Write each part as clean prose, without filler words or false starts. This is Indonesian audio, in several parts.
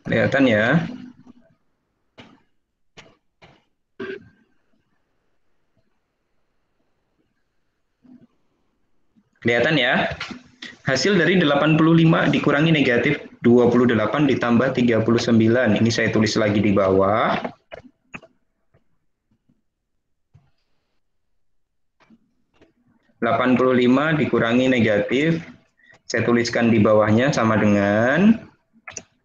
Kelihatan ya? Kelihatan ya? Hasil dari 85 dikurangi negatif 28 ditambah 39. Ini saya tulis lagi di bawah. 85 dikurangi negatif, saya tuliskan di bawahnya sama dengan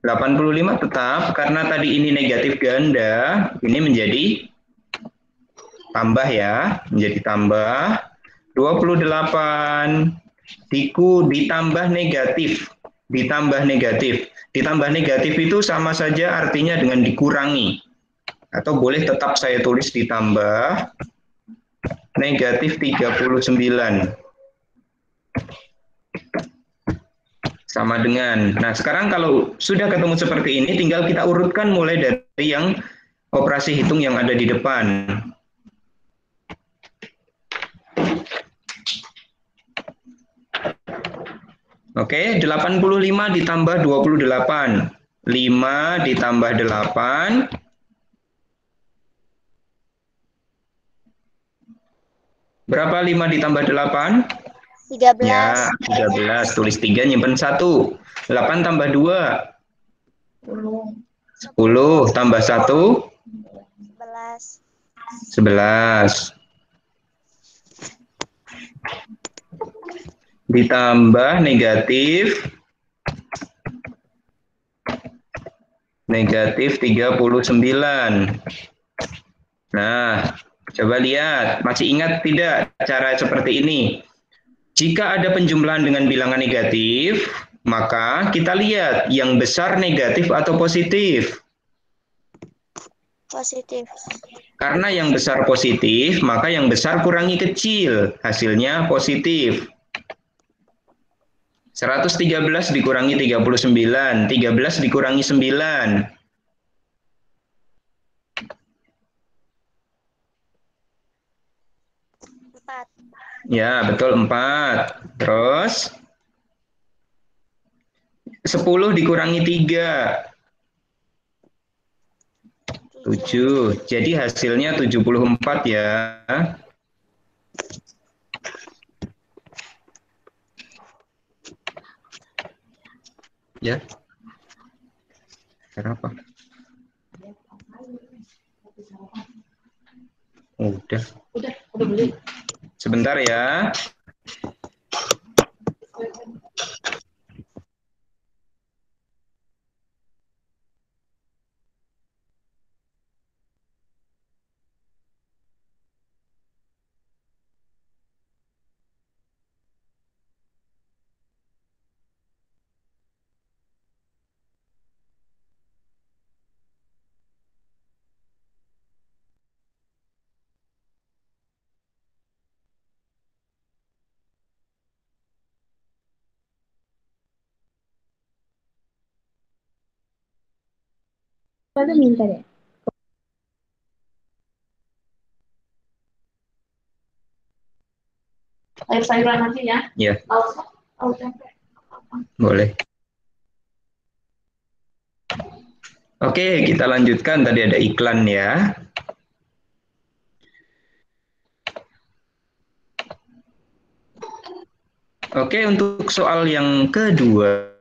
85 tetap, karena tadi ini negatif ganda, ini menjadi tambah ya, menjadi tambah 28 ditambah negatif, ditambah negatif. Ditambah negatif itu sama saja artinya dengan dikurangi. Atau boleh tetap saya tulis ditambah negatif 39. Sama dengan. Nah, sekarang kalau sudah ketemu seperti ini, tinggal kita urutkan mulai dari yang operasi hitung yang ada di depan. Oke, 85 ditambah 28. 5 ditambah 8. Berapa 5 ditambah 8? 13. Ya, 13. Tulis 3, nyimpen 1. 8 tambah 2. 10 tambah 1. 11. 11. Ditambah negatif 39. Nah, coba lihat, masih ingat tidak cara seperti ini? Jika ada penjumlahan dengan bilangan negatif, maka kita lihat yang besar negatif atau positif. Positif. Karena yang besar positif, maka yang besar kurangi kecil, hasilnya positif. 113 dikurangi 39, 13 dikurangi 9. 4. Ya, betul 4. Terus 10 dikurangi 3. 7. Jadi hasilnya 74 ya. Ya. Kenapa? Udah beli. Sebentar ya. Baru minta deh. Sayur-sayuran nanti ya. Ya. Tahu tempe. Boleh. Oke, kita lanjutkan. Tadi ada iklan ya. Oke, untuk soal yang kedua,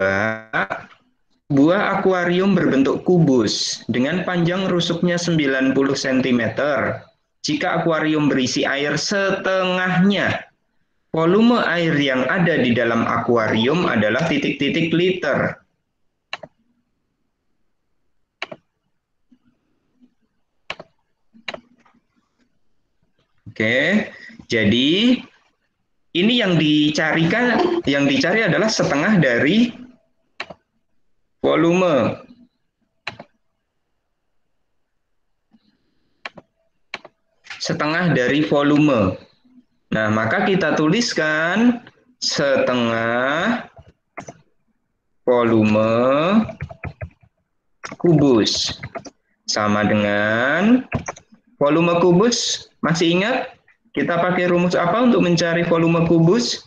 buah akuarium berbentuk kubus dengan panjang rusuknya 90 cm. Jika akuarium berisi air setengahnya, volume air yang ada di dalam akuarium adalah titik-titik liter. Oke, jadi ini yang dicari adalah setengah dari volume. Setengah dari volume. Nah, maka kita tuliskan setengah volume kubus. Sama dengan volume kubus. Masih ingat? Kita pakai rumus apa untuk mencari volume kubus?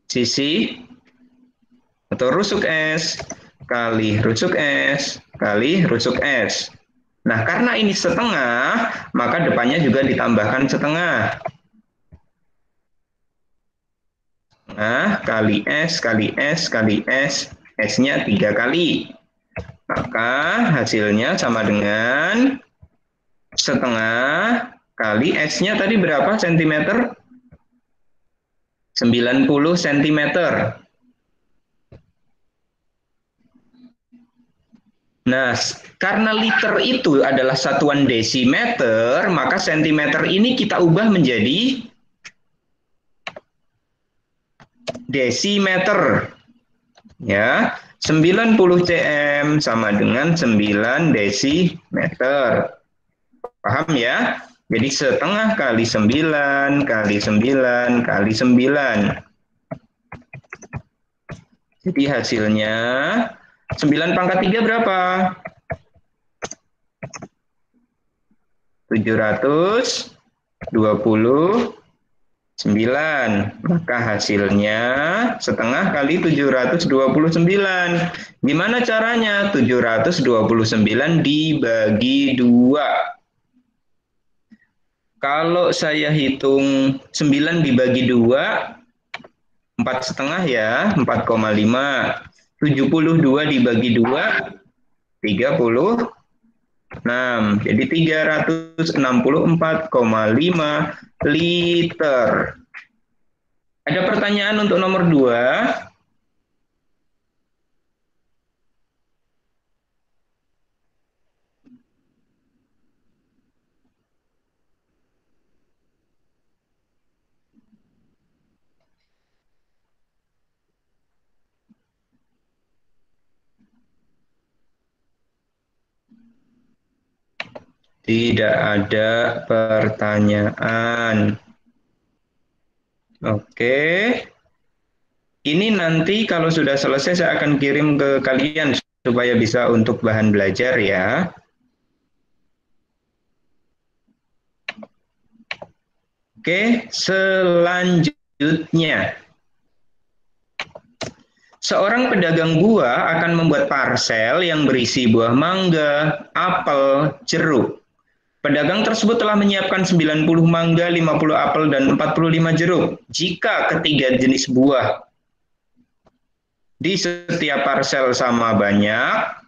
Sisi Atau rusuk S kali rusuk S kali rusuk S. Nah, karena ini setengah, maka depannya juga ditambahkan setengah. Nah, kali S, kali S, kali S, S-nya 3 kali. Maka hasilnya sama dengan setengah kali S-nya tadi berapa sentimeter? 90 sentimeter. Nah, karena liter itu adalah satuan desimeter, maka sentimeter ini kita ubah menjadi desimeter. Ya, 90 cm sama dengan 9 desimeter. Paham ya? Jadi setengah kali 9 kali 9 kali 9. Jadi hasilnya 9 pangkat 3 berapa? 729. Maka hasilnya setengah kali 729. Gimana caranya? 729 dibagi 2. Kalau saya hitung 9 dibagi 2, 4,5 ya, 4,5. 72 dibagi 2, 36. Jadi 364,5 liter. Ada pertanyaan untuk nomor 2? Tidak ada pertanyaan. Oke. Ini nanti kalau sudah selesai saya akan kirim ke kalian supaya bisa untuk bahan belajar ya. Oke, selanjutnya. Seorang pedagang buah akan membuat parsel yang berisi buah mangga, apel, jeruk. Pedagang tersebut telah menyiapkan 90 mangga, 50 apel, dan 45 jeruk. Jika ketiga jenis buah di setiap parsel sama banyak,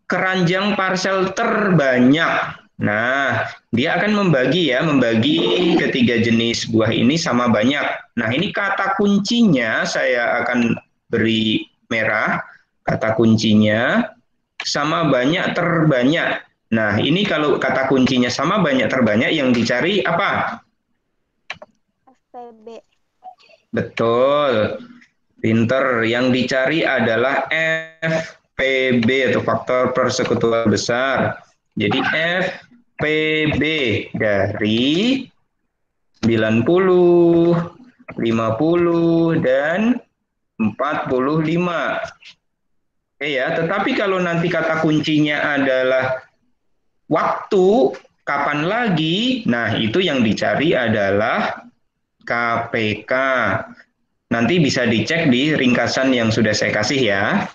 keranjang parsel terbanyak. Nah, dia akan membagi ketiga jenis buah ini sama banyak. Nah, ini kata kuncinya saya akan beri merah. Kata kuncinya sama banyak terbanyak. Nah, ini kalau kata kuncinya sama banyak terbanyak, yang dicari apa? FPB. Betul. Pinter. Yang dicari adalah FPB atau faktor persekutuan besar. Jadi FPB dari 90, 50, dan 45. Oke ya, tetapi kalau nanti kata kuncinya adalah waktu, kapan lagi? Nah, itu yang dicari adalah KPK. Nanti bisa dicek di ringkasan yang sudah saya kasih ya.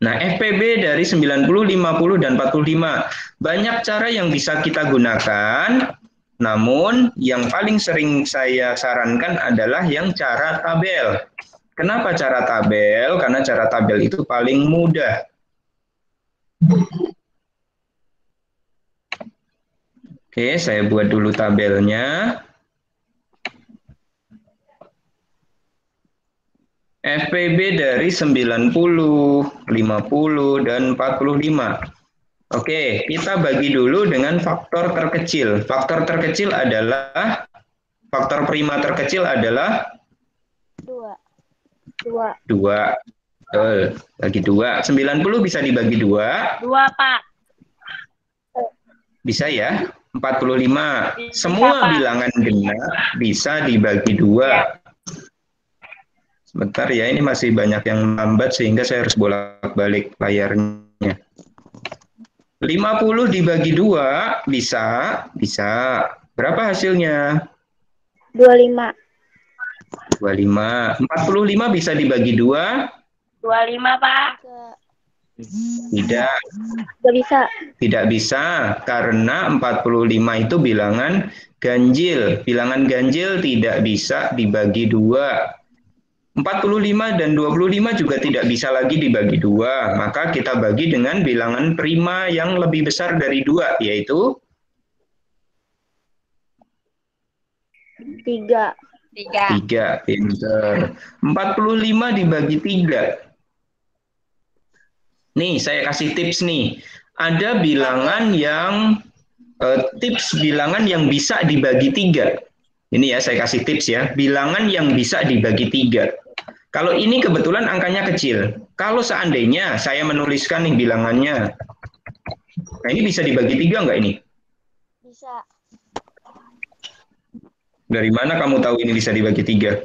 Nah, FPB dari 90, 50, dan 45. Banyak cara yang bisa kita gunakan, namun yang paling sering saya sarankan adalah yang cara tabel. Kenapa cara tabel? Karena cara tabel itu paling mudah. Oke, saya buat dulu tabelnya. FPB dari 90, 50, dan 45. Oke, kita bagi dulu dengan faktor terkecil. Faktor terkecil adalah, faktor prima terkecil adalah 2. 2. Betul, bagi 2. 90 bisa dibagi 2. 2, Pak. Bisa ya? 45. Semua Pak. bilangan genap bisa dibagi 2. Ya. Sebentar ya, ini masih banyak yang lambat sehingga saya harus bolak-balik layarnya. 50 dibagi 2 bisa. Berapa hasilnya? 25. 25. 45 bisa dibagi 2. 25, Pak. Enggak. Tidak, Nggak bisa. karena 45 itu bilangan ganjil. Bilangan ganjil tidak bisa dibagi 2. 45 dan 25 juga tidak bisa lagi dibagi 2. Maka kita bagi dengan bilangan prima yang lebih besar dari 2, yaitu 3. 3. 3. Pinter. 45 dibagi 3. Nih, saya kasih tips nih. Ada bilangan yang tips bilangan yang bisa dibagi 3. Ini ya, saya kasih tips ya. Bilangan yang bisa dibagi 3. Kalau ini kebetulan angkanya kecil. Kalau seandainya saya menuliskan nih bilangannya. Nah, ini bisa dibagi 3 nggak ini? Bisa. Dari mana kamu tahu ini bisa dibagi 3?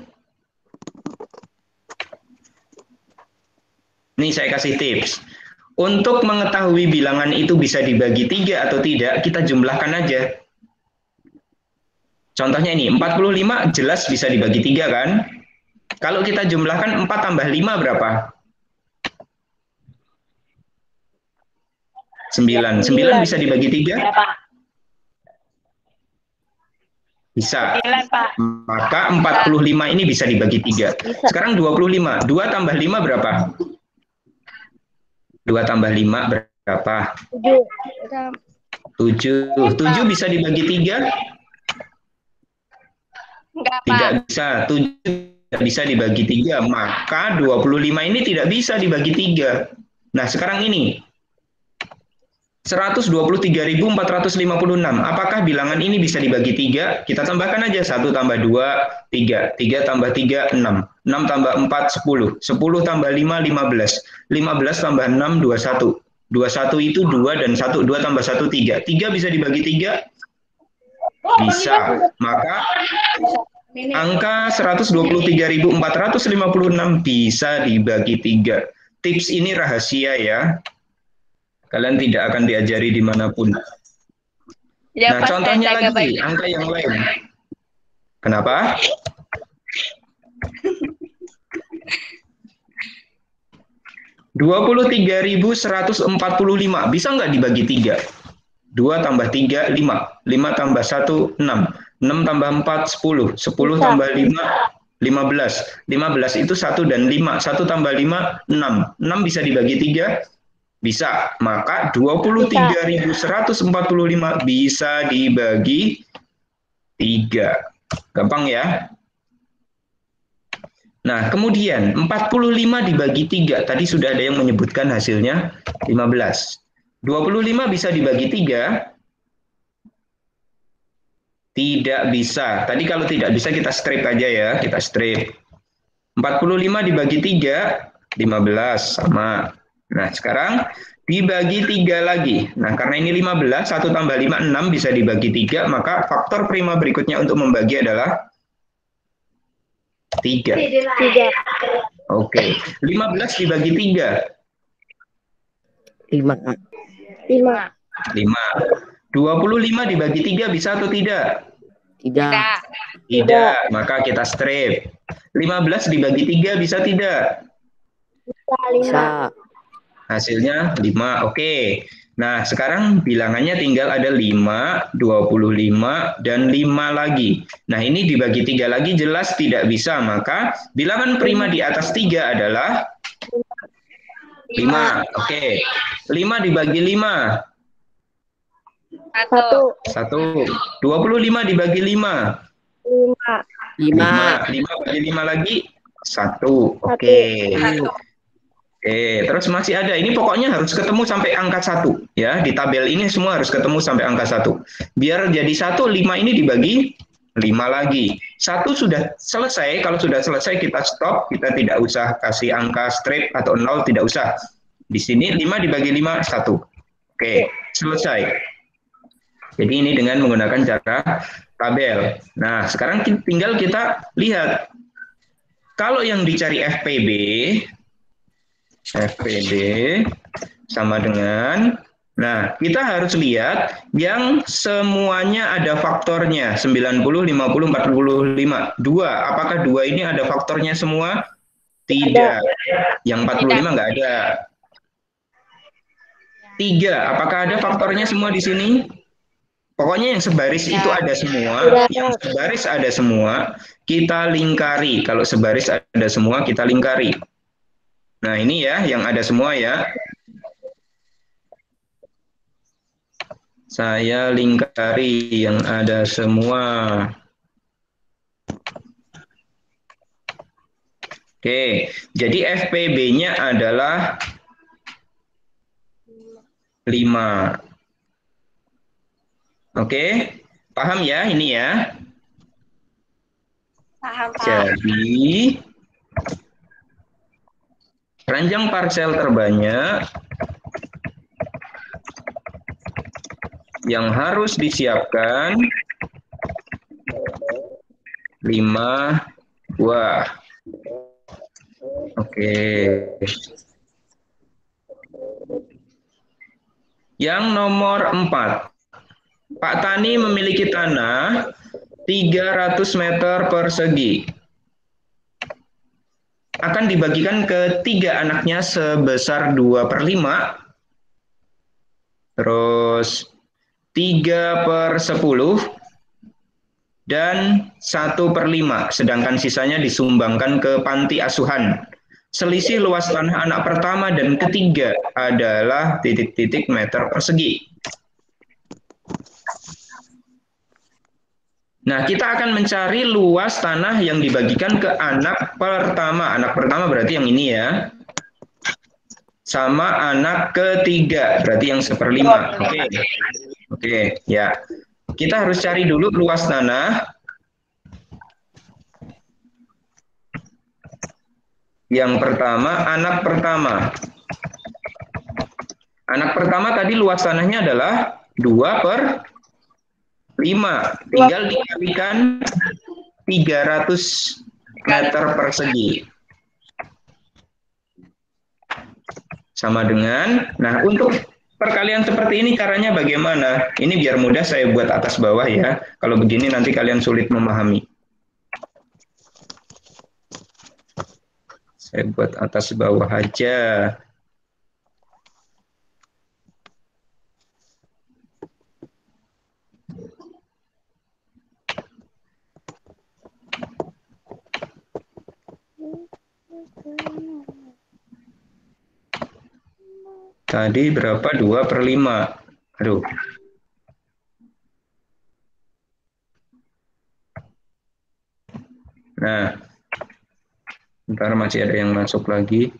Nih, saya kasih tips. Untuk mengetahui bilangan itu bisa dibagi 3 atau tidak, kita jumlahkan aja. Contohnya ini, 45 jelas bisa dibagi 3 kan? Kalau kita jumlahkan 4 tambah 5 berapa? 9. 9 bisa dibagi 3? Berapa? Bisa. 9, Pak. Maka 45 ini bisa dibagi 3. Bisa. Sekarang 25. 2 tambah 5 berapa? 2 tambah 5 berapa? 7. 7. 7 bisa dibagi 3? Enggak, Pak. Tidak bisa. 7 tidak bisa dibagi 3. Maka 25 ini tidak bisa dibagi 3. Nah, sekarang ini. 123.456. Apakah bilangan ini bisa dibagi 3? Kita tambahkan aja. 1 tambah 2, 3. 3 tambah 3, 6. 6 tambah 4, 10. 10 tambah 5, 15. 15 tambah 6, 21. 21 itu 2 dan 1. 2 tambah 1, 3. 3 bisa dibagi 3? Bisa. Maka angka 123.456 bisa dibagi 3. Tips ini rahasia ya. Kalian tidak akan diajari dimanapun. Ya, Nah, Pak, contohnya saya jaga lagi, baik. angka yang lain. Kenapa? (23.145) bisa nggak dibagi 3? 2 tambah 3, 5. 5 tambah 1, 6. 6 tambah 4, 10. 10 Bisa. tambah 5, 15. 15 itu 1 dan 5. 1 tambah 5, 6. 6 bisa dibagi 3? Bisa. Maka 23.145 bisa dibagi 3. Gampang ya? Nah, kemudian 45 dibagi 3. Tadi sudah ada yang menyebutkan hasilnya 15. 25 bisa dibagi 3? Tidak bisa. Tadi kalau tidak bisa kita strip aja ya. Kita strip. 45 dibagi 3, 15. Sama. Nah, sekarang dibagi 3 lagi. Nah, karena ini 15, 1 tambah 5, 6 bisa dibagi 3, maka faktor prima berikutnya untuk membagi adalah 3. 3. Oke. 15 dibagi 3. 5. 5. 5. 25 dibagi 3 bisa atau tidak? Tidak. Tidak. Tidak. Maka kita strip. 15 dibagi 3 bisa tidak? Bisa. Hasilnya 5. Oke. Nah, sekarang bilangannya tinggal ada 5, 25, dan 5 lagi. Nah, ini dibagi 3 lagi jelas tidak bisa. Maka bilangan prima di atas 3 adalah 5. Oke. 5 dibagi 5. 1. 1. 25 dibagi 5. 5. 5. 5 bagi 5 lagi. 1. Oke. 1. Oke, terus masih ada. Ini pokoknya harus ketemu sampai angka 1. Ya, di tabel ini semua harus ketemu sampai angka 1. Biar jadi 1, 5 ini dibagi 5 lagi. 1 sudah selesai. Kalau sudah selesai kita stop. Kita tidak usah kasih angka strip atau 0. Tidak usah. Di sini 5 dibagi 5, 1. Oke, selesai. Jadi ini dengan menggunakan cara tabel. Nah, sekarang tinggal kita lihat. Kalau yang dicari FPB sama dengan, nah kita harus lihat yang semuanya ada faktornya, 90, 50, 45. 2, apakah 2 ini ada faktornya semua? Tidak. Yang 45 nggak ada. 3. Apakah ada faktornya semua di sini? Pokoknya yang sebaris itu ada semua. Yang sebaris ada semua. Kita lingkari. Kalau sebaris ada semua, kita lingkari. Nah, ini ya, yang ada semua ya. Saya lingkari yang ada semua. Oke, jadi FPB-nya adalah 5. Oke, paham ya ini ya? Paham, Pak. Jadi, ranjang parsel terbanyak yang harus disiapkan 5 buah. Oke. Yang nomor 4. Pak Tani memiliki tanah 300 meter persegi. Akan dibagikan ke 3 anaknya sebesar 2/5. Terus 3/10 dan 1/5. Sedangkan sisanya disumbangkan ke panti asuhan. Selisih luas tanah anak pertama dan ketiga adalah titik-titik meter persegi. Nah, kita akan mencari luas tanah yang dibagikan ke anak pertama. Anak pertama berarti yang ini ya. Sama anak ketiga, berarti yang 1/5. Oke. Oke, ya. Kita harus cari dulu luas tanah. Yang pertama, anak pertama. Anak pertama tadi luas tanahnya adalah 2/5. Tinggal dikalikan 300 meter persegi. Sama dengan, nah untuk perkalian seperti ini caranya bagaimana? Ini biar mudah saya buat atas bawah ya. Kalau begini nanti kalian sulit memahami. Saya buat atas bawah aja. Tadi berapa? 2/5. Aduh. Nah, ntar masih ada yang masuk lagi.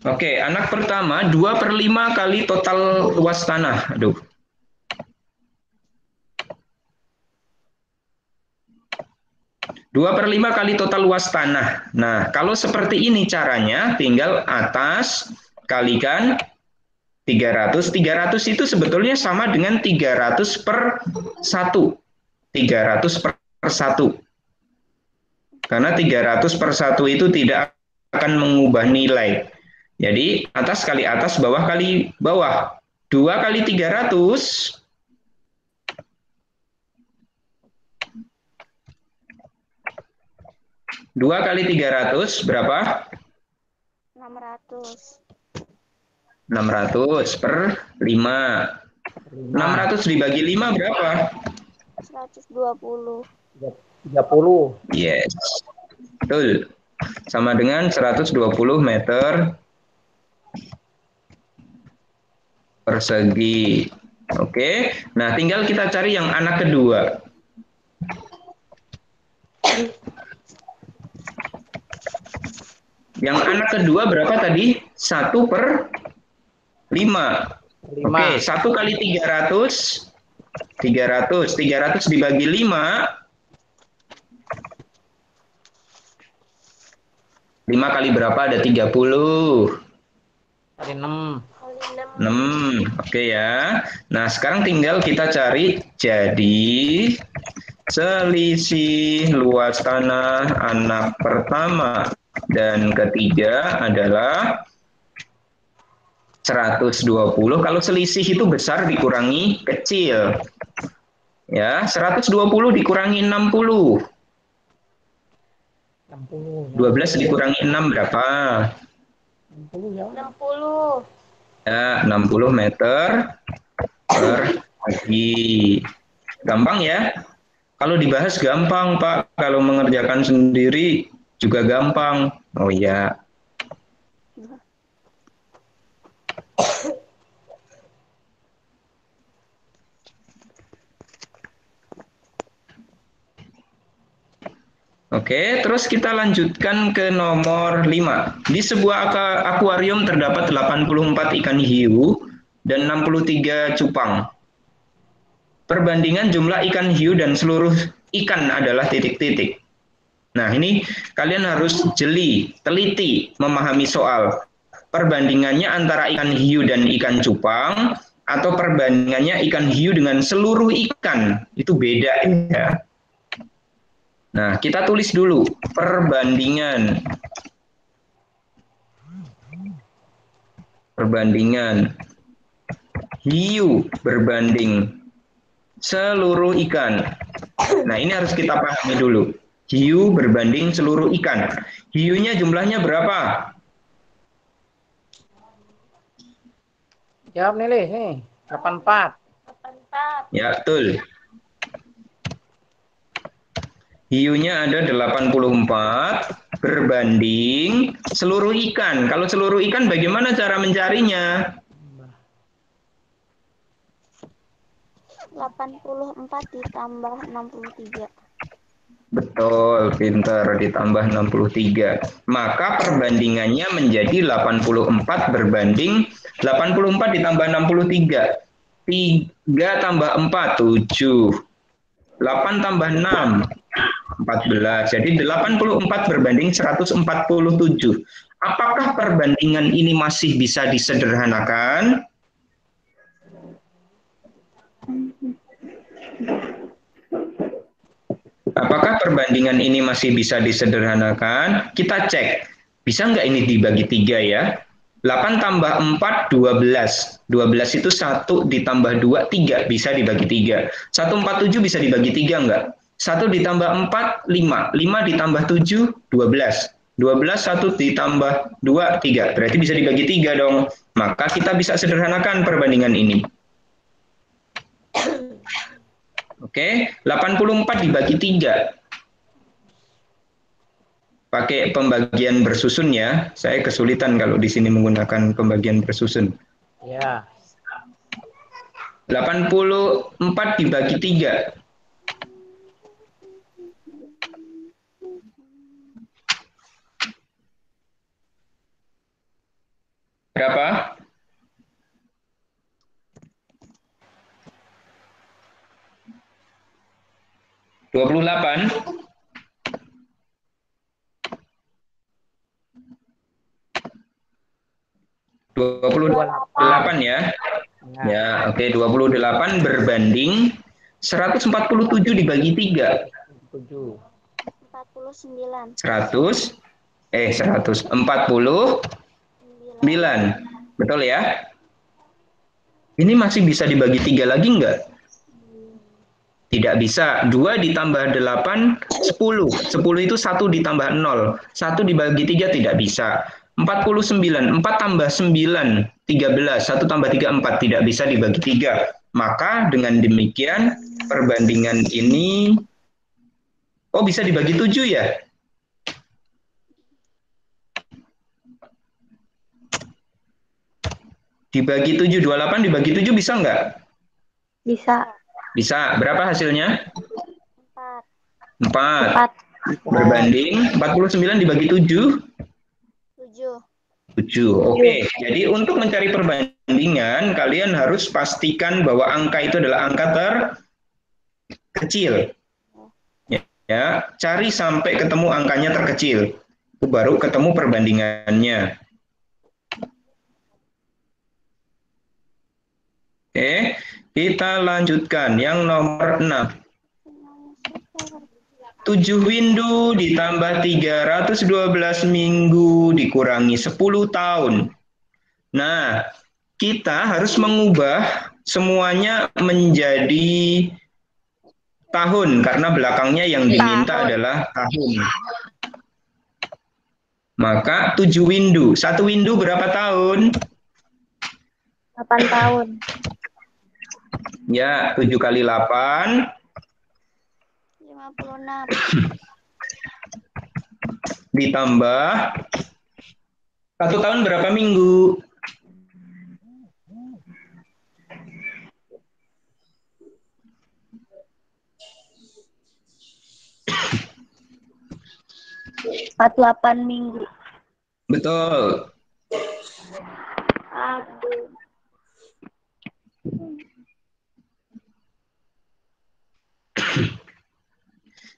Oke, anak pertama 2/5 kali total luas tanah. Aduh. 2/5 kali total luas tanah. Nah, kalau seperti ini caranya, tinggal atas kalikan 300. 300 itu sebetulnya sama dengan 300/1. 300/1. Karena 300/1 itu tidak akan mengubah nilai. Jadi, atas kali atas, bawah kali bawah. 2 kali 300. 2 kali 300 berapa? 600. 600/5. 600 dibagi 5 berapa? 120. 30. Yes. Betul. Sama dengan 120 meter persegi. Oke. Nah, tinggal kita cari yang anak kedua. Yang anak kedua berapa tadi? 1/5. Oke, 1 kali 300. 300 dibagi 5. 5 kali berapa? Ada 30. Kali 6. 6. Oke ya. Nah, sekarang tinggal kita cari. Jadi, selisih luas tanah anak pertama dan ketiga adalah 120. Kalau selisih itu besar dikurangi kecil. Ya, 120 dikurangi 60. 60. 12 dikurangi 6 berapa? 60 ya. 60. Ya, 60 meter persegi. Gampang ya? Kalau dibahas gampang, Pak. Kalau mengerjakan sendiri juga gampang. Oh ya. Oke, terus kita lanjutkan ke nomor 5. Di sebuah akuarium terdapat 84 ikan hiu dan 63 cupang. Perbandingan jumlah ikan hiu dan seluruh ikan adalah titik-titik. Nah, ini kalian harus jeli, teliti memahami soal. Perbandingannya antara ikan hiu dan ikan cupang atau perbandingannya ikan hiu dengan seluruh ikan. Itu beda ya. Nah, kita tulis dulu perbandingan. Perbandingan hiu berbanding seluruh ikan. Nah, ini harus kita pahami dulu. Hiu berbanding seluruh ikan. Hiunya jumlahnya berapa? Jawab nih, Lih. Nih, 84. 84. Ya, betul. Hiunya ada 84 berbanding seluruh ikan. Kalau seluruh ikan bagaimana cara mencarinya? 84 ditambah 63. Betul, pintar, ditambah 63. Maka perbandingannya menjadi 84 berbanding 84 ditambah 63. 3 tambah 4, 7. 8 tambah 6, 14. Jadi 84 berbanding 147. Apakah perbandingan ini masih bisa disederhanakan? Apakah perbandingan ini masih bisa disederhanakan? Kita cek. Bisa nggak ini dibagi 3 ya? 8 tambah 4, 12. 12 itu 1 ditambah 2, 3. Bisa dibagi 3. 147 bisa dibagi 3 nggak? 1 ditambah 4, 5. 5 ditambah 7, 12. 12, 1 ditambah 2, 3. Berarti bisa dibagi 3 dong. Maka kita bisa sederhanakan perbandingan ini. Oke, 84 dibagi 3. Pakai pembagian bersusun ya. Saya kesulitan kalau di sini menggunakan pembagian bersusun. Ya. 84 dibagi 3. Berapa? Dua puluh 28 ya. Ya, oke, 28 berbanding 147 dibagi 3. 7. 49. 149. Betul ya? Ini masih bisa dibagi 3 lagi enggak? Tidak bisa. 2 ditambah 8, 10. 10 itu 1 ditambah 0. 1 dibagi 3 tidak bisa. 49. 4 tambah 9, 13. 1 tambah 3, 4. Tidak bisa dibagi 3. Maka dengan demikian perbandingan ini, oh bisa dibagi 7 ya? Dibagi 7, 28 dibagi 7 bisa enggak? Bisa. Bisa. Berapa hasilnya? 4. 4. Berbanding 49 dibagi 7? 7. Oke. Jadi untuk mencari perbandingan, kalian harus pastikan bahwa angka itu adalah angka terkecil. Ya, cari sampai ketemu angkanya terkecil. Itu baru ketemu perbandingannya. Oke, kita lanjutkan yang nomor 6. 7 windu ditambah 312 minggu dikurangi 10 tahun. Nah, kita harus mengubah semuanya menjadi tahun karena belakangnya yang diminta adalah tahun. Maka 7 windu. 1 windu berapa tahun? 8 tahun. Ya, 7 kali 8. 56. Ditambah 1 tahun berapa minggu? Empat 8 minggu. Betul. Aduh.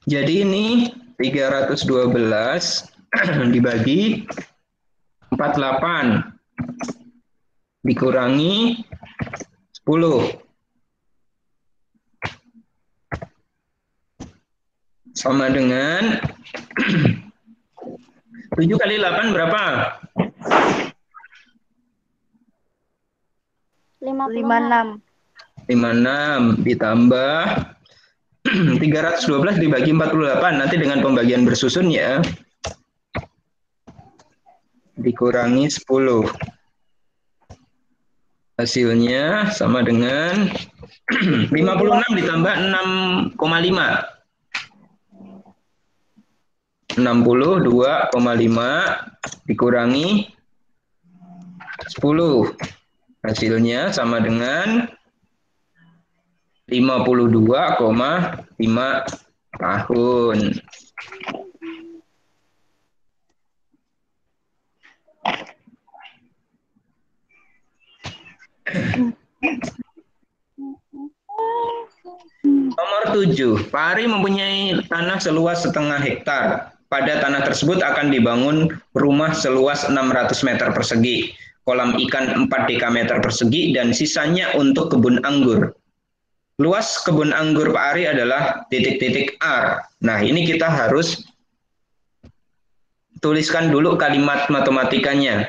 Jadi ini 312 dibagi 48 dikurangi 10 sama dengan 7 kali 8 berapa? 56. 56 ditambah 312 dibagi 48 nanti dengan pembagian bersusun ya. Dikurangi 10. Hasilnya sama dengan 56 ditambah 6,5. 62,5 dikurangi 10. Hasilnya sama dengan 52,5 tahun. Nomor 7. Pak Ari mempunyai tanah seluas setengah hektar. Pada tanah tersebut akan dibangun rumah seluas 600 meter persegi, kolam ikan 4 dekameter persegi, dan sisanya untuk kebun anggur. Luas kebun anggur Pak Ari adalah titik-titik R. Nah, ini kita harus tuliskan dulu kalimat matematikanya.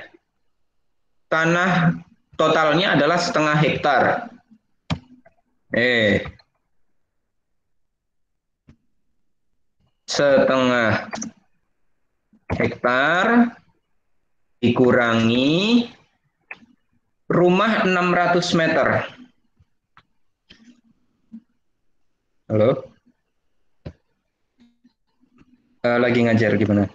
Tanah totalnya adalah setengah hektar. Setengah hektar dikurangi rumah 600 meter. Halo? Lagi ngajar gimana?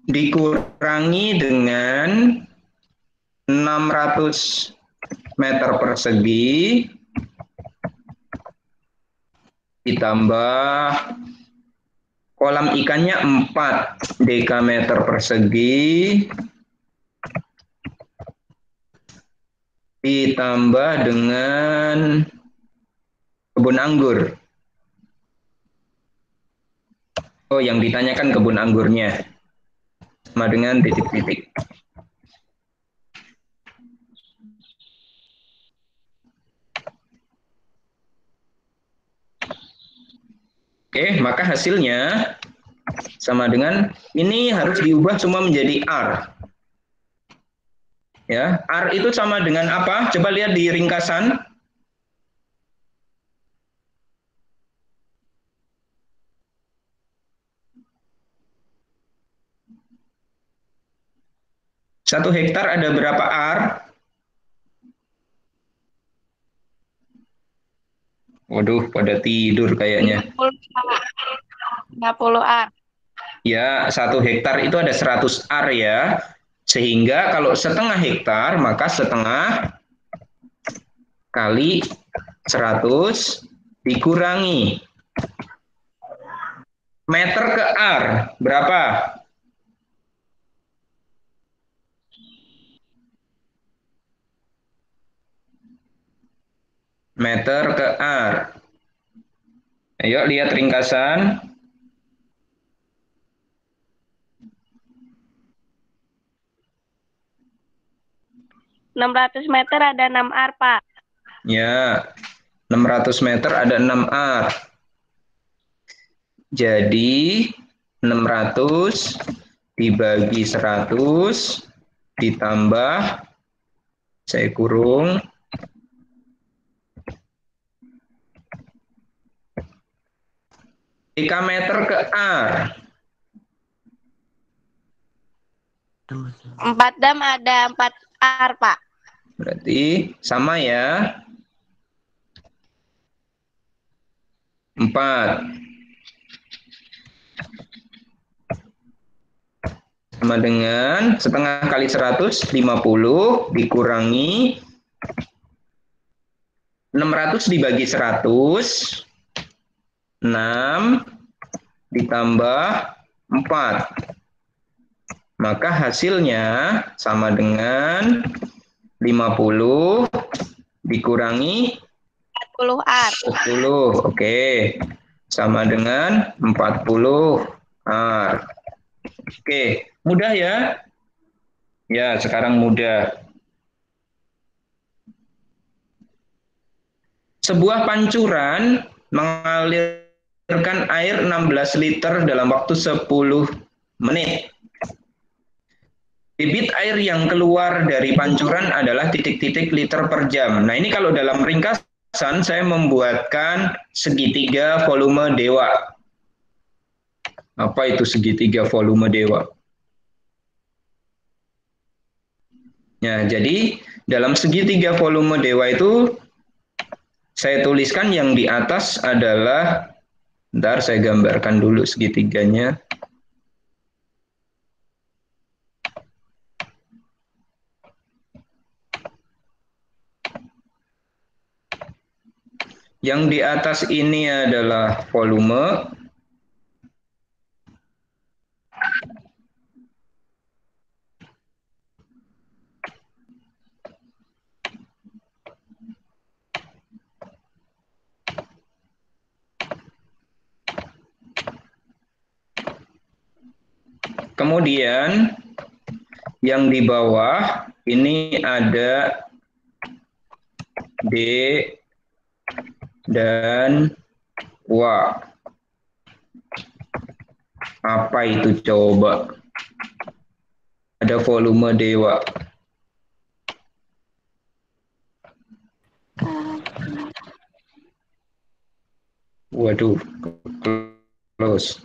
Dikurangi dengan 600 meter persegi ditambah kolam ikannya 4 dekameter persegi ditambah dengan kebun anggur. Oh, yang ditanyakan kebun anggurnya sama dengan titik-titik. Oke, maka hasilnya sama dengan ini harus diubah semua menjadi R. Ya, R itu sama dengan apa? Coba lihat di ringkasan. Satu hektar ada berapa R? Waduh, pada tidur kayaknya. 50 A. Ya, 1 hektar itu ada 100 R ya. Sehingga kalau setengah hektar, maka setengah kali 100 dikurangi meter ke R. Berapa? Meter ke R. Ayo lihat ringkasan. 600 meter ada 6 R, Pak. Ya, 600 meter ada 6 R. Jadi 600 dibagi 100 ditambah, saya kurung, meter ke R. 4 dam ada 4 ar, Pak. Berarti sama ya. 4. Sama dengan setengah kali 100, 50 dikurangi 600 dibagi 100, 6 ditambah 4. Maka hasilnya sama dengan 50 dikurangi 40 ar. 10. Oke. Sama dengan 40 ar. Oke, mudah ya? Ya, sekarang mudah. Sebuah pancuran mengalirkan air 16 liter dalam waktu 10 menit. Debit air yang keluar dari pancuran adalah titik-titik liter per jam. Nah, ini kalau dalam ringkasan saya membuatkan segitiga volume dewa. Apa itu segitiga volume dewa? Ya, jadi dalam segitiga volume dewa itu saya tuliskan yang di atas adalah, bentar saya gambarkan dulu segitiganya. Yang di atas ini adalah volume. Kemudian yang di bawah ini ada D dan W. Apa itu coba? Ada volume dewa. Waduh, close.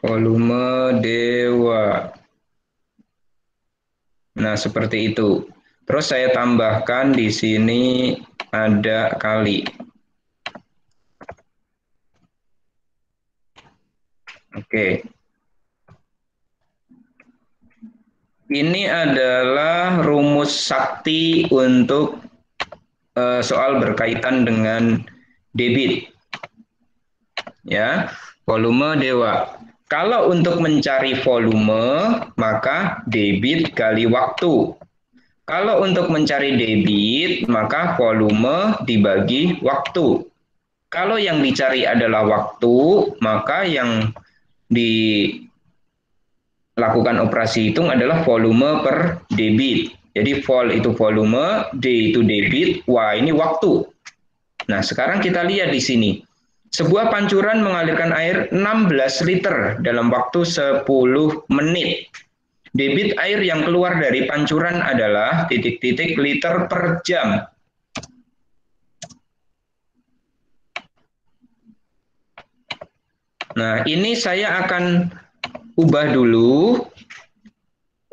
Volume dewa. Nah, seperti itu. Terus saya tambahkan di sini ada kali. Oke. Ini adalah rumus sakti untuk soal berkaitan dengan debit. Ya, volume dewa. Kalau untuk mencari volume, maka debit kali waktu. Kalau untuk mencari debit, maka volume dibagi waktu. Kalau yang dicari adalah waktu, maka yang dilakukan operasi hitung adalah volume per debit. Jadi vol itu volume, D itu debit, W ini waktu. Nah, sekarang kita lihat di sini. Sebuah pancuran mengalirkan air 16 liter dalam waktu 10 menit. Debit air yang keluar dari pancuran adalah titik-titik liter per jam. Nah, ini saya akan ubah dulu.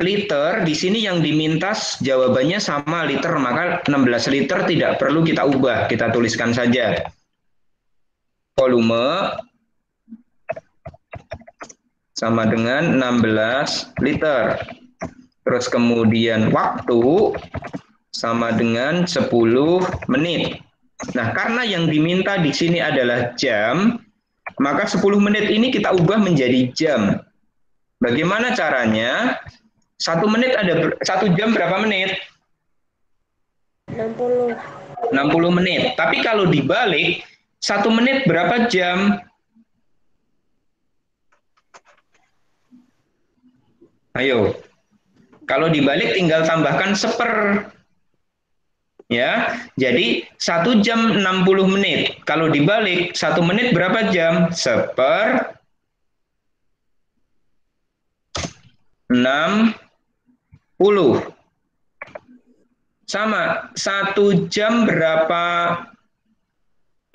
Liter, di sini yang diminta jawabannya sama liter, maka 16 liter tidak perlu kita ubah, kita tuliskan saja. Volume sama dengan 16 liter. Terus kemudian waktu sama dengan 10 menit. Nah, karena yang diminta di sini adalah jam, maka 10 menit ini kita ubah menjadi jam. Bagaimana caranya? 1 menit ada 1 jam berapa menit? 60. 60 menit. Tapi kalau dibalik, 1 menit berapa jam? Ayo. Kalau dibalik tinggal tambahkan 1/4. Ya, jadi 1 jam 60 menit. Kalau dibalik 1 menit berapa jam? 1/60. Sama, 1 jam berapa?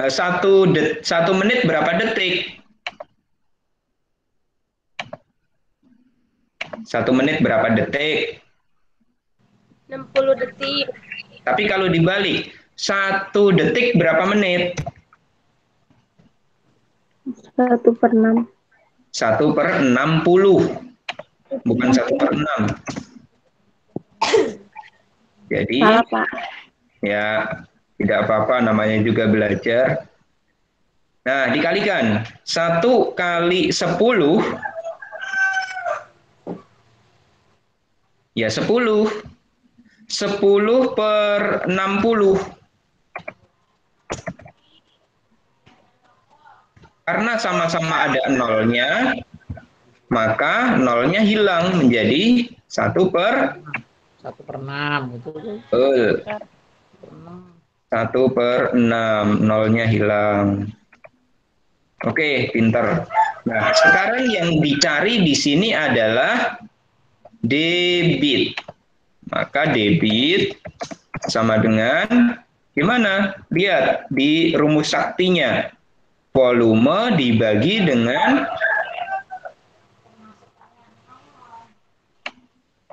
1 menit berapa detik? 1 menit berapa detik? 60 detik. Tapi kalau dibalik, 1 detik berapa menit? 1/6. 1/60. Bukan 1/6. Jadi, Salah, Pak. ya tidak apa-apa, namanya juga belajar. Nah, dikalikan. 1 kali 10, ya 10. 10/60. Karena sama-sama ada nolnya, maka nolnya hilang menjadi 1/6 itu. 1/6, nolnya hilang. Oke, pinter. Nah, sekarang yang dicari di sini adalah debit. Maka debit sama dengan gimana? Lihat di rumus saktinya. Volume dibagi dengan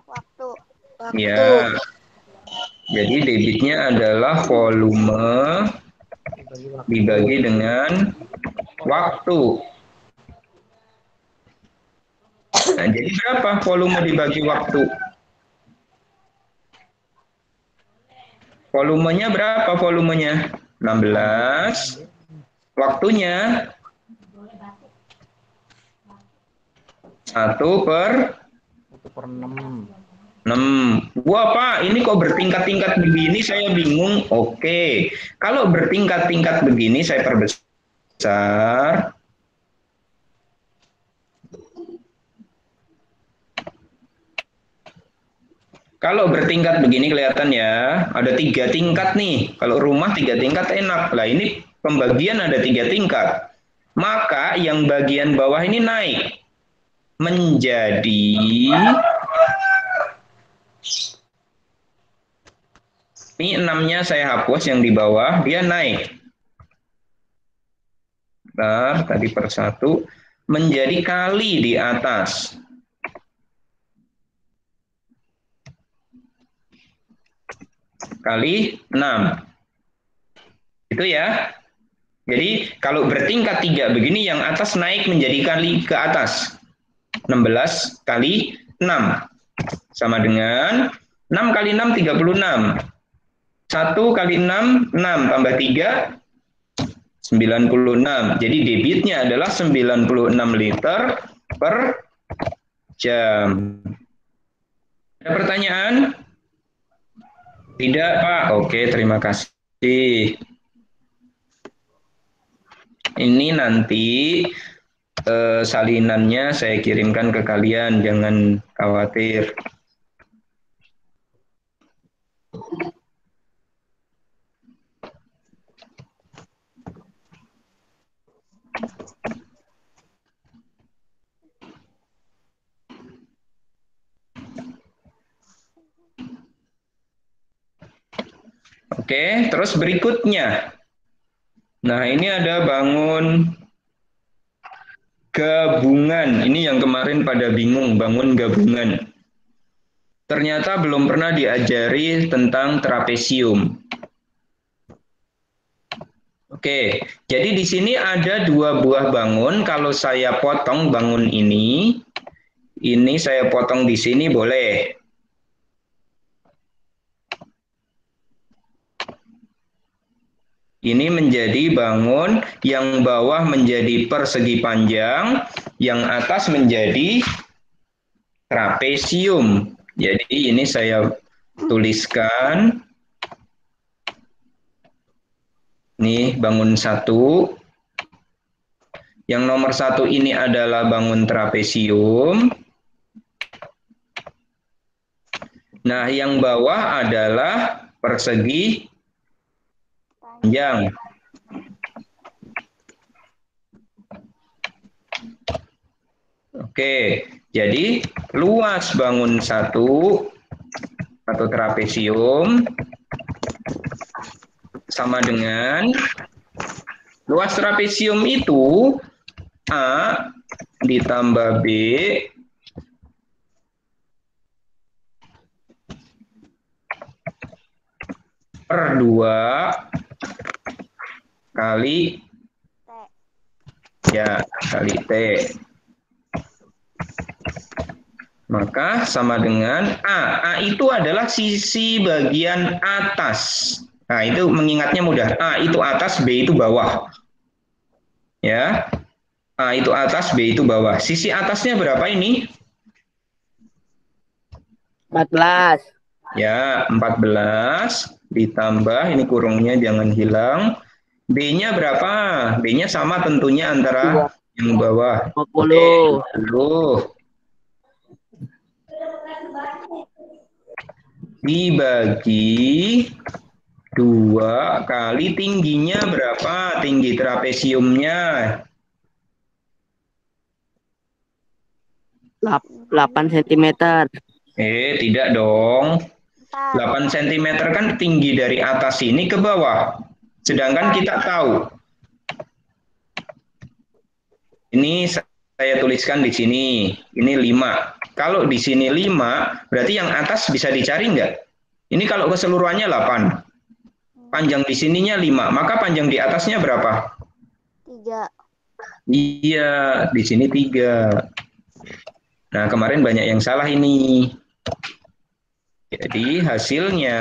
Waktu. ya. Jadi debitnya adalah volume dibagi dengan waktu. Nah, jadi berapa volume dibagi waktu? Volumenya berapa volumenya? 16. Waktunya 1/6. 6. Wah Pak, ini kok bertingkat-tingkat begini, saya bingung. Oke, kalau bertingkat-tingkat begini saya perbesar. Kalau bertingkat begini kelihatan ya, ada 3 tingkat nih. Kalau rumah 3 tingkat enak. Lah ini pembagian ada 3 tingkat. Maka yang bagian bawah ini naik menjadi ini 6-nya saya hapus, yang di bawah dia naik. Bentar, tadi per 1 menjadi kali di atas. Kali 6. Itu ya. Jadi kalau bertingkat 3 begini, yang atas naik menjadi kali ke atas. 16 kali 6. Sama dengan 6 kali 6, 36. 1 kali 6, 6 tambah 3, 96. Jadi debitnya adalah 96 liter per jam. Ada pertanyaan? Tidak, Pak. Oke, terima kasih. Ini nanti salinannya saya kirimkan ke kalian, jangan khawatir. Oke, terus berikutnya. Nah, ini ada bangun gabungan. Ini yang kemarin pada bingung, bangun gabungan. Ternyata belum pernah diajari tentang trapesium. Oke, jadi di sini ada 2 buah bangun. Kalau saya potong bangun ini saya potong di sini boleh. Ini menjadi bangun, yang bawah menjadi persegi panjang, yang atas menjadi trapesium. Jadi ini saya tuliskan Nih, bangun 1. Yang nomor 1 ini adalah bangun trapesium. Nah, yang bawah adalah persegi panjang. Oke, jadi luas bangun 1 atau trapesium sama dengan luas trapesium itu A ditambah B per 2 kali kali T. Maka sama dengan A. A itu adalah sisi bagian atas. Nah, itu mengingatnya mudah. A itu atas, B itu bawah. Ya. A itu atas, B itu bawah. Sisi atasnya berapa ini? 14. Ya, 14 ditambah, ini kurungnya jangan hilang. B-nya berapa? B-nya sama tentunya antara yang bawah. 20. 20. Dibagi 2 kali tingginya berapa? Tinggi trapesiumnya. 8 cm. Tidak dong. 8 cm kan tinggi dari atas ini ke bawah. Sedangkan kita tahu. Ini saya tuliskan di sini. Ini 5. Kalau di sini 5, berarti yang atas bisa dicari nggak? Ini kalau keseluruhannya 8. Panjang di sininya 5. Maka panjang di atasnya berapa? 3. Iya, di sini 3. Nah, kemarin banyak yang salah ini. Jadi hasilnya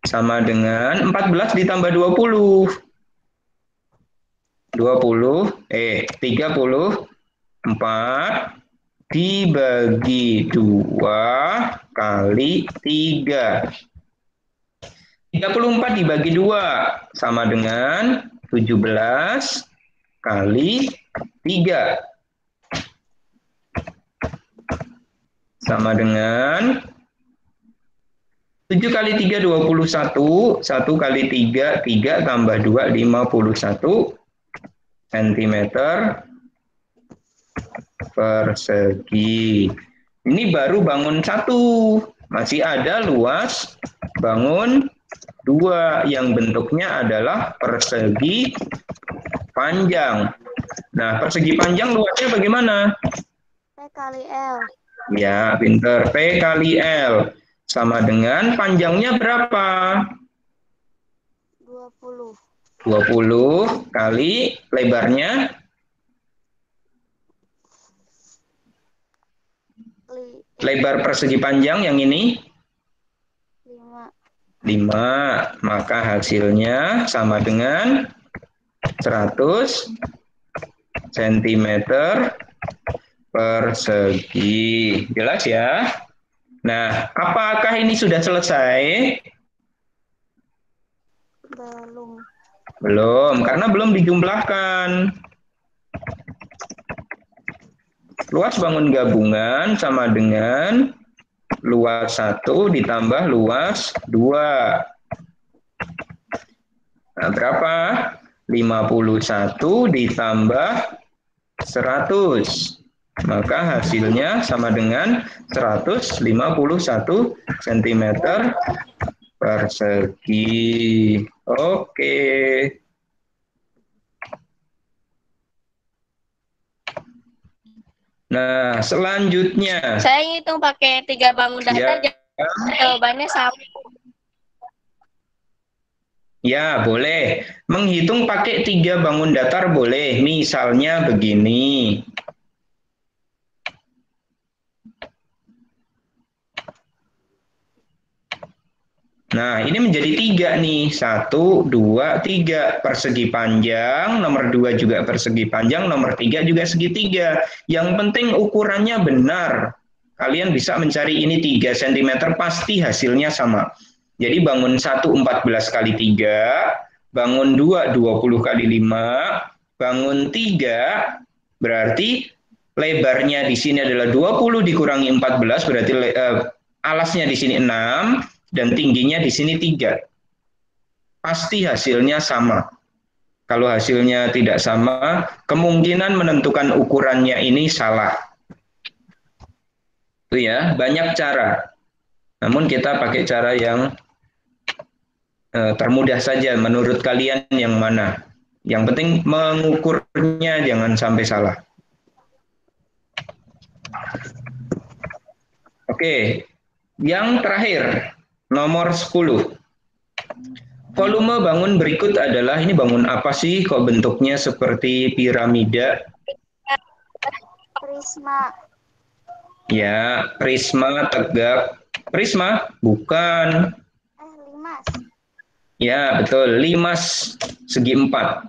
sama dengan 14 ditambah 20. 34 dibagi 2 kali 3. 34 dibagi 2 sama dengan 17 kali 3. Sama dengan 7 kali 3, 21. 1 kali 3, 3 tambah 2, 51 cm persegi. Ini baru bangun 1. Masih ada luas bangun 2 yang bentuknya adalah persegi panjang. Nah, persegi panjang luasnya bagaimana? P kali L. Ya, pinter. P kali L. Sama dengan panjangnya berapa? 20. 20 kali lebarnya? Lebar persegi panjang yang ini? 5. 5. Maka hasilnya sama dengan 100 cm persegi. Jelas ya? Nah, apakah ini sudah selesai? Belum. Belum, karena belum dijumlahkan. Luas bangun gabungan sama dengan luas 1 ditambah luas 2. Nah, berapa? 51 ditambah 100. Maka hasilnya sama dengan 151 cm persegi. Oke. Nah, selanjutnya. Saya ngitung pakai 3 bangun datar, jawabannya sama. Ya, boleh. Menghitung pakai 3 bangun datar boleh. Misalnya begini. Nah, ini menjadi 3 nih. 1, 2, 3. Persegi panjang, nomor 2 juga persegi panjang, nomor 3 juga segitiga. Yang penting ukurannya benar. Kalian bisa mencari ini 3 cm, pasti hasilnya sama. Jadi bangun 1 14 kali 3, bangun 2, 20 kali 5, bangun 3, berarti lebarnya di sini adalah 20 dikurangi 14, berarti alasnya di sini 6, dan tingginya di sini 3. Pasti hasilnya sama. Kalau hasilnya tidak sama, kemungkinan menentukan ukurannya ini salah. Itu ya, banyak cara. Namun kita pakai cara yang termudah saja. Menurut kalian yang mana? Yang penting mengukurnya jangan sampai salah. Oke, yang terakhir, nomor 10. Volume bangun berikut adalah, ini bangun apa sih? Kok bentuknya seperti piramida? Prisma. Ya, prisma tegak. Prisma? Bukan. Limas. Ya, betul. Limas segi 4.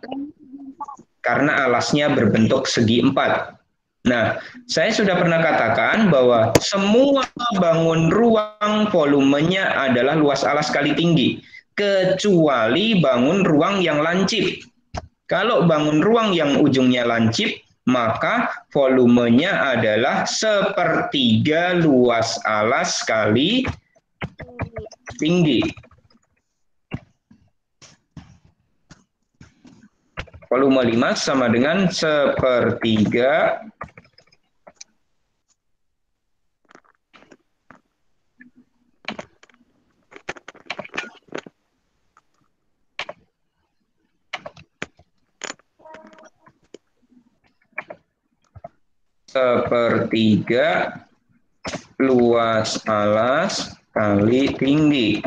Karena alasnya berbentuk segi 4. Nah, saya sudah pernah katakan bahwa semua bangun ruang volumenya adalah luas alas kali tinggi, kecuali bangun ruang yang lancip. Kalau bangun ruang yang ujungnya lancip, maka volumenya adalah sepertiga luas alas kali tinggi. Volume 5 sama dengan sepertiga luas alas kali tinggi.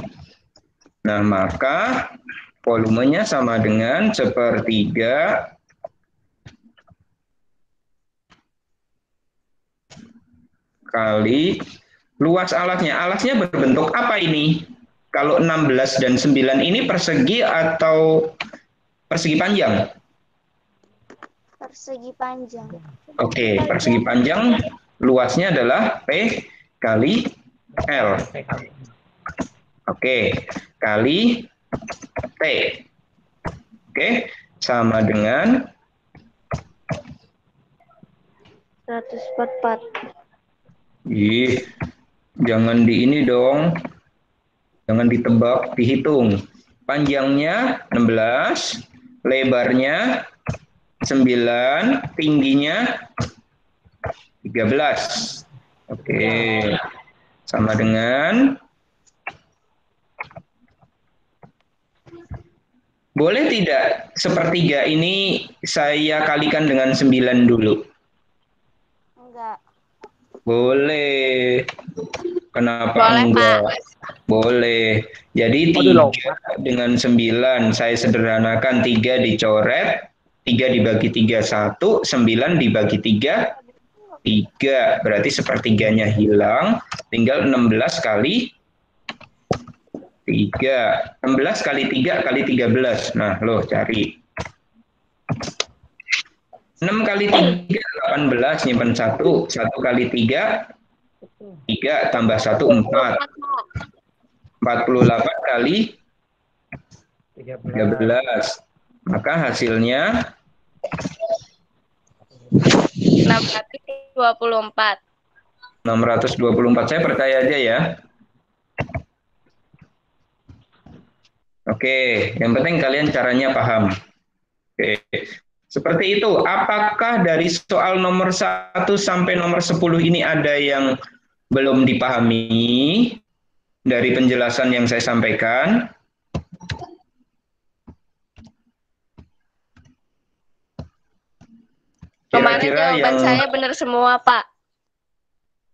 Nah, maka volumenya sama dengan sepertiga kali luas alasnya. Alasnya berbentuk apa ini? Kalau 16 dan 9 ini persegi atau persegi panjang? Persegi panjang. Oke, persegi panjang luasnya adalah P kali L. Oke, kali T. Oke, sama dengan 144. Ih, jangan di ini dong. Jangan ditebak, dihitung. Panjangnya 16, lebarnya 9, tingginya 13. Oke. Sama dengan, boleh tidak sepertiga ini saya kalikan dengan 9 dulu? Enggak. Boleh. Kenapa Boleh, enggak? Pak. Boleh. Jadi Aduh, 3 dengan 9 saya sederhanakan, 3 dicoret, 3 dibagi 3 1, 9 dibagi 3 3. Berarti sepertiganya hilang, tinggal 16 kali 3. 16 kali 3 kali 13. Nah, loh cari. 6 kali 3 18, nyimpen 1. 1 kali 3 3 tambah 1 4. 48 kali 13. Maka hasilnya 624. 624. Saya percaya aja ya. Oke, yang penting kalian caranya paham. Oke. Seperti itu. Apakah dari soal nomor 1 sampai nomor 10 ini ada yang belum dipahami dari penjelasan yang saya sampaikan? Kemarin Kira-kira jawaban yang saya benar semua, Pak.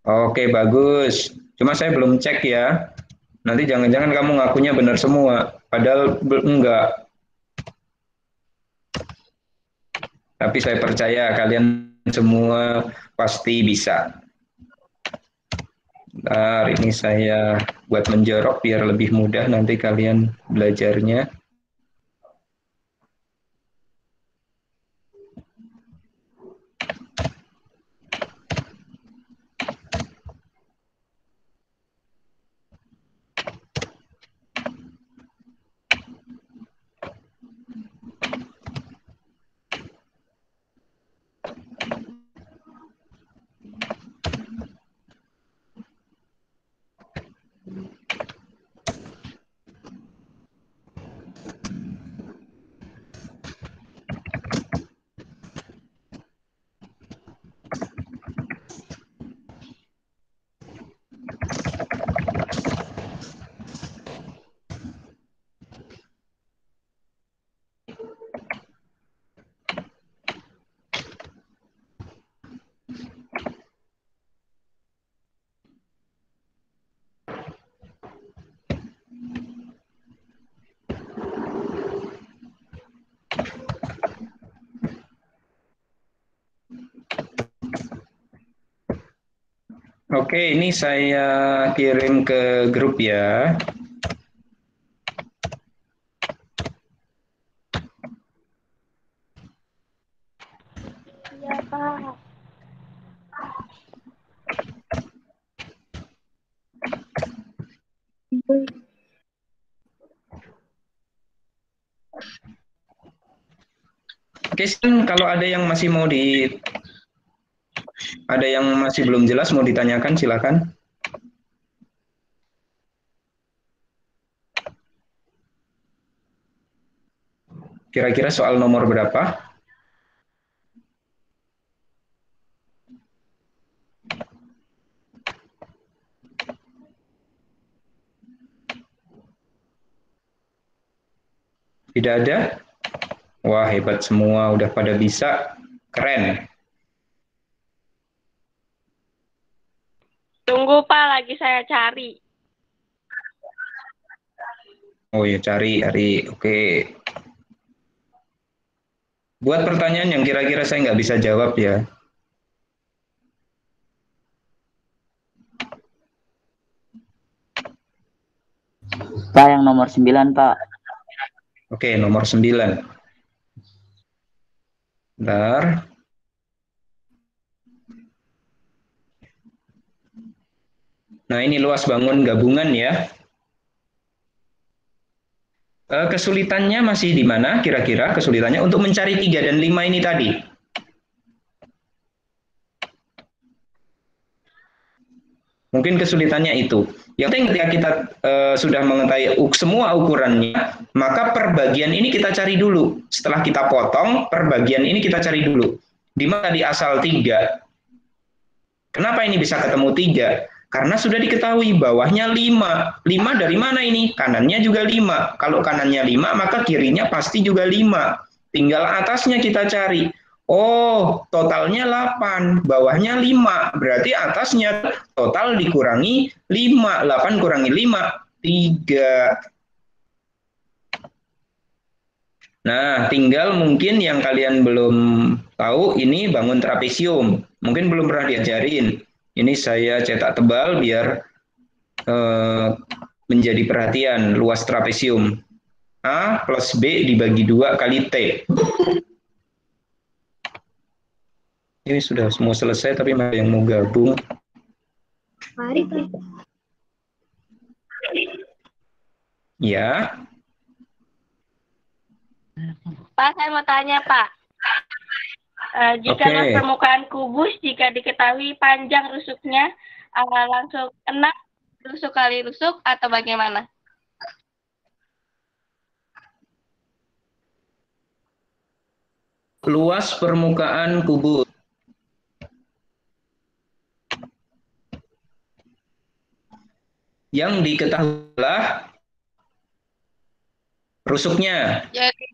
Oke, bagus. Cuma saya belum cek ya. Nanti jangan-jangan kamu ngakunya benar semua, padahal enggak. Tapi saya percaya kalian semua pasti bisa. Bentar, ini saya buat menjorok biar lebih mudah nanti kalian belajarnya. Oke, ini saya kirim ke grup ya. Iya, Pak. Oke, kalau ada yang masih ada yang masih belum jelas mau ditanyakan, silakan. Kira-kira soal nomor berapa? Tidak ada? Wah, hebat semua, udah pada bisa. Keren. Tunggu, Pak, lagi saya cari. Oh ya, cari. Oke. Buat pertanyaan yang kira-kira saya nggak bisa jawab ya. Pak, yang nomor 9, Pak. Oke, nomor 9. Bentar. Nah, ini luas bangun gabungan ya. Kesulitannya masih di mana kira-kira kesulitannya untuk mencari 3 dan 5 ini tadi? Mungkin kesulitannya itu. Yang penting ketika kita sudah mengetahui semua ukurannya, maka perbagian ini kita cari dulu. Setelah kita potong, perbagian ini kita cari dulu. Di mana tadi asal 3? Kenapa ini bisa ketemu 3? Karena sudah diketahui bawahnya 5. 5 dari mana ini? Kanannya juga 5. Kalau kanannya 5, maka kirinya pasti juga 5. Tinggal atasnya kita cari. Oh, totalnya 8. Bawahnya 5. Berarti atasnya total dikurangi 5. 8 kurangi 5, 3. Nah, tinggal mungkin yang kalian belum tahu, ini bangun trapesium. Mungkin belum pernah diajarin. Ini saya cetak tebal biar menjadi perhatian. Luas trapesium A plus B dibagi 2 kali T. Ini sudah semua selesai, tapi ada yang mau gabung. Mari, Pak. Ya. Pak, saya mau tanya, Pak. Jika luas permukaan kubus, jika diketahui panjang rusuknya, langsung 6 rusuk kali rusuk atau bagaimana? Luas permukaan kubus. Yang diketahui adalah rusuknya. Jadi,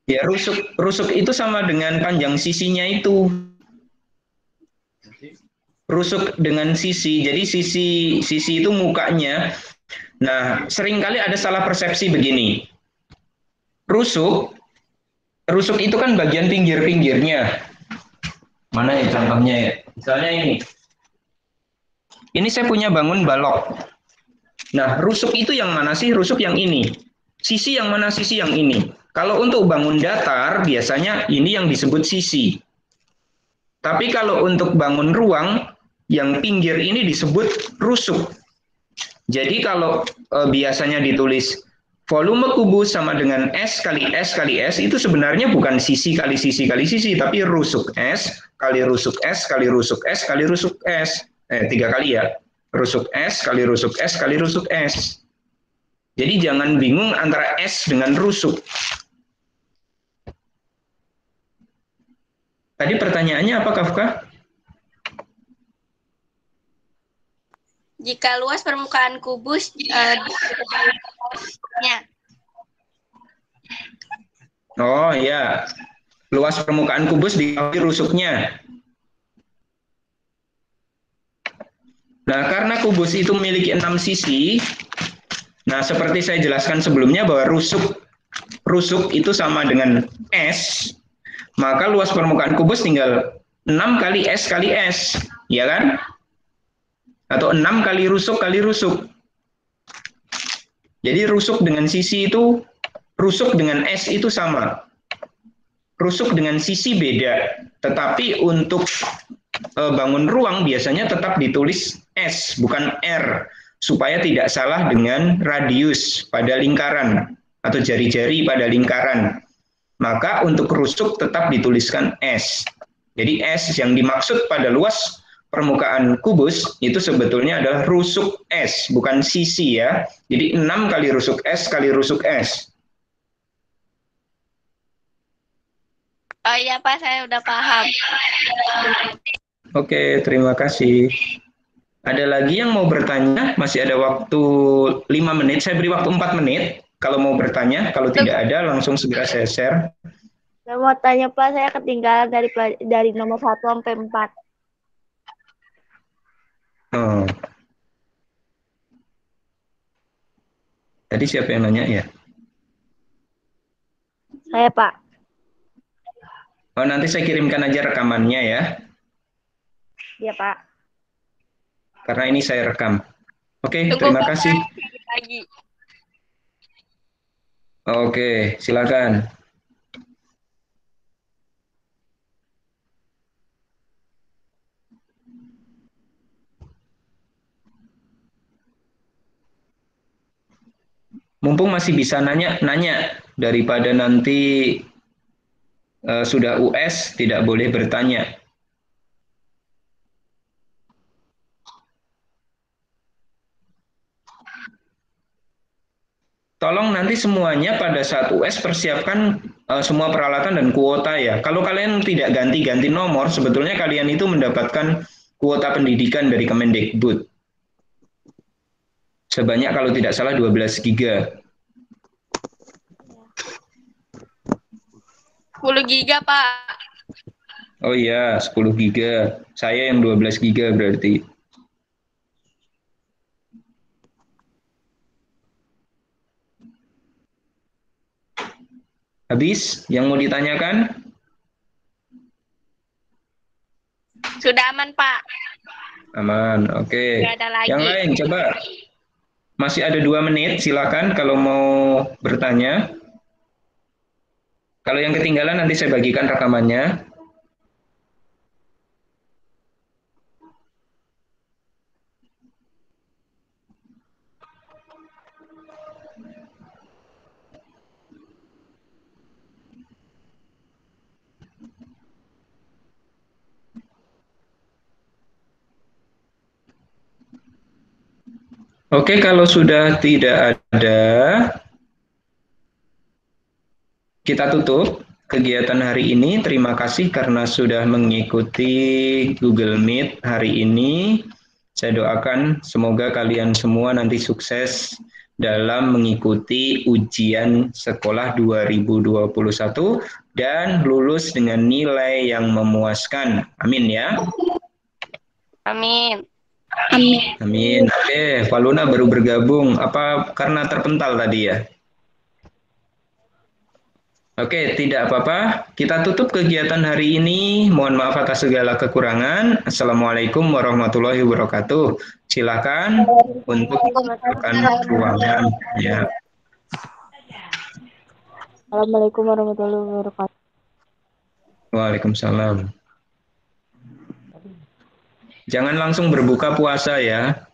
ya, rusuk itu sama dengan panjang sisinya itu. Rusuk dengan sisi. Jadi sisi itu mukanya. Nah, seringkali ada salah persepsi begini. Rusuk itu kan bagian pinggir-pinggirnya. Mana ya contohnya ya? Misalnya ini. Ini saya punya bangun balok. Nah, rusuk itu yang mana sih? Rusuk yang ini. Sisi yang mana? Sisi yang ini. Kalau untuk bangun datar, biasanya ini yang disebut sisi. Tapi kalau untuk bangun ruang, yang pinggir ini disebut rusuk. Jadi kalau biasanya ditulis volume kubus sama dengan S kali S kali S, itu sebenarnya bukan sisi kali sisi kali sisi, tapi rusuk S kali rusuk S kali rusuk S kali rusuk S. 3 kali ya. Rusuk S kali rusuk S kali rusuk S. Jadi jangan bingung antara S dengan rusuk. Tadi pertanyaannya apa, Kafka? jika luas permukaan kubus, Oh ya, luas permukaan kubus diketahui rusuknya. Nah, karena kubus itu memiliki 6 sisi, nah seperti saya jelaskan sebelumnya bahwa rusuk itu sama dengan S. maka luas permukaan kubus tinggal 6 kali S kali S, ya kan? Atau 6 kali rusuk kali rusuk. Jadi rusuk dengan sisi itu, rusuk dengan S itu sama. Rusuk dengan sisi beda, tetapi untuk bangun ruang biasanya tetap ditulis S, bukan R, supaya tidak salah dengan radius pada lingkaran atau jari-jari pada lingkaran. Maka untuk rusuk tetap dituliskan S. Jadi S yang dimaksud pada luas permukaan kubus itu sebetulnya adalah rusuk S, bukan sisi ya. Jadi 6 kali rusuk S kali rusuk S. Oh iya Pak, saya udah paham. Oke, terima kasih. Ada lagi yang mau bertanya? Masih ada waktu 5 menit. Saya beri waktu 4 menit. Kalau mau bertanya, kalau tidak ada langsung segera saya share. Saya mau tanya Pak, saya ketinggalan dari nomor 1 sampai 4. Oh. Tadi siapa yang nanya ya? Saya Pak. Oh, nanti saya kirimkan aja rekamannya ya. Iya Pak. Karena ini saya rekam. Oke, Tunggu terima Bapak, kasih. lagi. Oke, silakan. Mumpung masih bisa nanya daripada nanti sudah US tidak boleh bertanya. Tolong nanti semuanya pada saat US persiapkan semua peralatan dan kuota ya. Kalau kalian tidak ganti-ganti nomor, sebetulnya kalian itu mendapatkan kuota pendidikan dari Kemendikbud. Sebanyak kalau tidak salah 12 giga. 10 giga Pak. Oh iya, 10 giga. Saya yang 12 giga berarti. Habis yang mau ditanyakan? Sudah aman Pak. Aman, oke. Nggak ada lagi. Yang lain coba. Masih ada 2 menit, silakan kalau mau bertanya. Kalau yang ketinggalan nanti saya bagikan rekamannya. Oke, kalau sudah tidak ada, kita tutup kegiatan hari ini. Terima kasih karena sudah mengikuti Google Meet hari ini. Saya doakan semoga kalian semua nanti sukses dalam mengikuti ujian sekolah 2021 dan lulus dengan nilai yang memuaskan. Amin ya. Amin. Amin. Oke, Valuna baru bergabung. Apa karena terpental tadi ya? Oke, tidak apa-apa. Kita tutup kegiatan hari ini. Mohon maaf atas segala kekurangan. Assalamualaikum warahmatullahi wabarakatuh. Silakan untuk rekan ruangan. Ya. Assalamualaikum warahmatullahi wabarakatuh. Waalaikumsalam. Jangan langsung berbuka puasa ya.